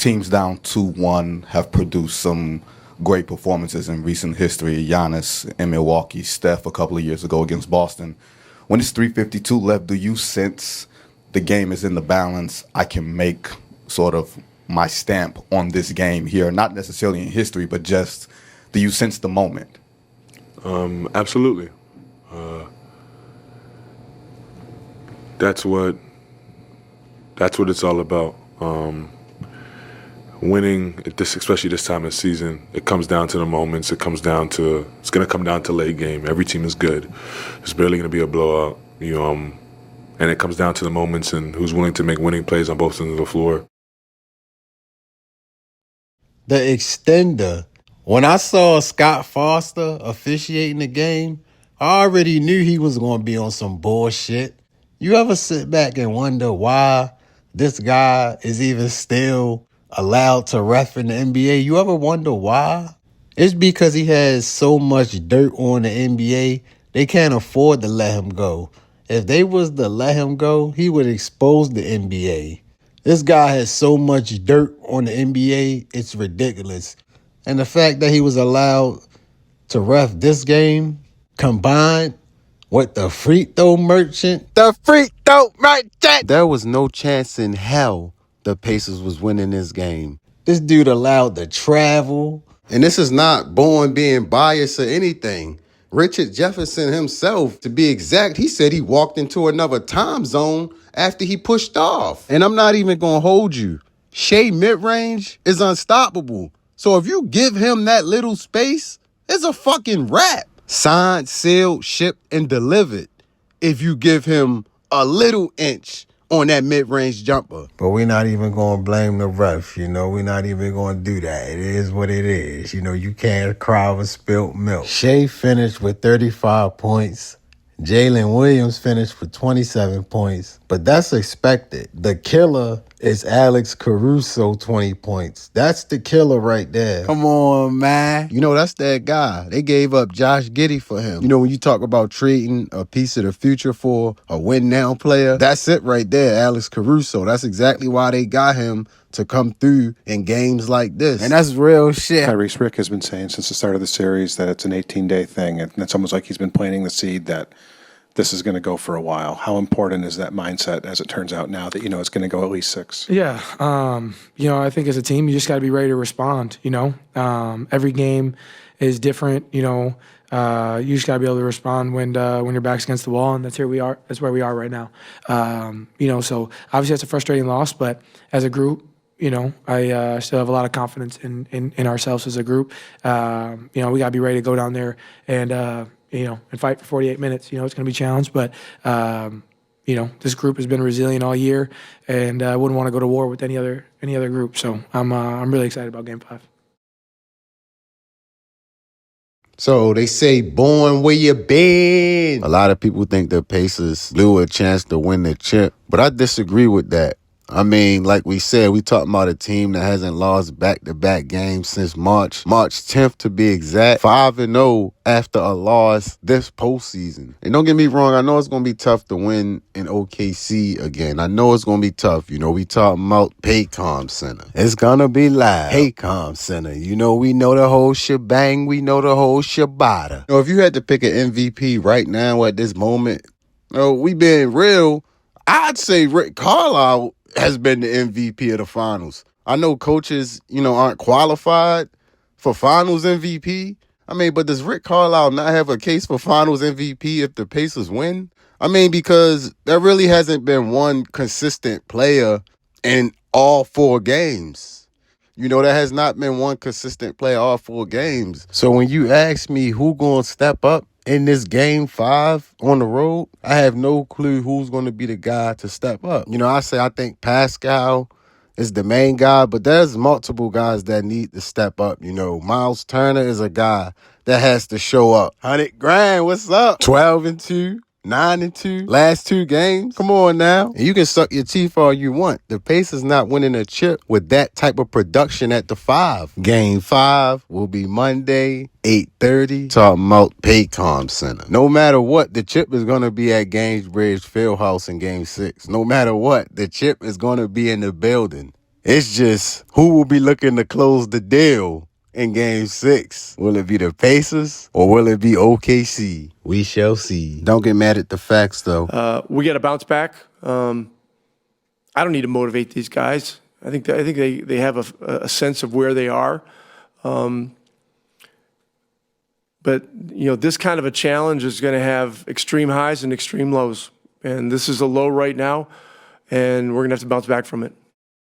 teams down 2-1 have produced some great performances in recent history. Giannis in Milwaukee, Steph a couple of years ago against Boston. When it's 3:52 left, do you sense the game is in the balance? I can make sort of my stamp on this game here, not necessarily in history, but just do you sense the moment? Absolutely. That's what it's all about. Winning, especially this time of the season, it comes down to the moments. It's going to come down to late game. Every team is good. It's barely going to be a blowout. And it comes down to the moments and who's willing to make winning plays on both ends of the floor. The extender. When I saw Scott Foster officiating the game, I already knew he was going to be on some bullshit. You ever sit back and wonder why this guy is even still allowed to ref in the NBA? You ever wonder why? It's because he has so much dirt on the NBA, they can't afford to let him go. If they was to let him go, he would expose the NBA. This guy has so much dirt on the NBA, it's ridiculous. And the fact that he was allowed to ref this game combined with the free throw merchant. There was no chance in hell the Pacers was winning this game. This dude allowed to travel. And this is not Bowen being biased or anything. Richard Jefferson himself, to be exact, he said he walked into another time zone after he pushed off. And I'm not even going to hold you. Shea mid-range is unstoppable. So if you give him that little space, it's a fucking wrap. Signed, sealed, shipped, and delivered if you give him a little inch on that mid-range jumper. But we're not even going to blame the ref, we're not even going to do that. It is what it is. You can't cry over spilt milk. Shea finished with 35 points. Jalen Williams finished with 27 points, but that's expected. The killer is Alex Caruso, 20 points. That's the killer right there. Come on, man. That's that guy. They gave up Josh Giddey for him. When you talk about trading a piece of the future for a win-now player, that's it right there, Alex Caruso. That's exactly why they got him to come through in games like this. And that's real shit. Tyrese Rick has been saying since the start of the series that it's an 18-day thing, and it's almost like he's been planting the seed that this is going to go for a while. How important is that mindset as it turns out now that it's going to go at least 6? Yeah. I think as a team, you just got to be ready to respond, Every game is different, you just got to be able to respond when your back's against the wall, and that's where we are right now. So obviously that's a frustrating loss, but as a group, I still have a lot of confidence in ourselves as a group. We got to be ready to go down there and fight for 48 minutes. It's going to be a challenge, but, this group has been resilient all year, and I wouldn't want to go to war with any other group. So I'm really excited about Game 5. So they say, born where you been. A lot of people think the Pacers blew a chance to win the chip, but I disagree with that. Like we said, we talking about a team that hasn't lost back-to-back games since March 10th to be exact. 5-0 after a loss this postseason. And don't get me wrong, I know it's going to be tough to win in OKC again. I know it's going to be tough. We talking about Paycom Center. It's going to be live. Paycom Center. We know the whole shebang. We know the whole shibata. If you had to pick an MVP right now at this moment, we being real, I'd say Rick Carlisle has been the MVP of the finals. I know coaches, aren't qualified for finals MVP. But does Rick Carlisle not have a case for finals MVP if the Pacers win? Because there really hasn't been one consistent player in all 4 games. There has not been one consistent player all 4 games. So when you ask me who gonna step up in this Game 5 on the road, I have no clue who's going to be the guy to step up. I think Pascal is the main guy, but there's multiple guys that need to step up. Miles Turner is a guy that has to show up. 100 grand, what's up? 12-2. 9-2, last 2 games. Come on now. And you can suck your teeth all you want. The Pacers not winning a chip with that type of production at the 5. Game 5 will be Monday, 8:30. Talking about Paycom Center. No matter what, the chip is going to be at Gainesbridge Fieldhouse in Game 6. No matter what, the chip is going to be in the building. It's just who will be looking to close the deal in Game 6? Will it be the Pacers or will it be OKC? We shall see. Don't get mad at the facts, though. We got to bounce back. I don't need to motivate these guys. I think they have a sense of where they are. But, this kind of a challenge is going to have extreme highs and extreme lows. And this is a low right now, and we're going to have to bounce back from it.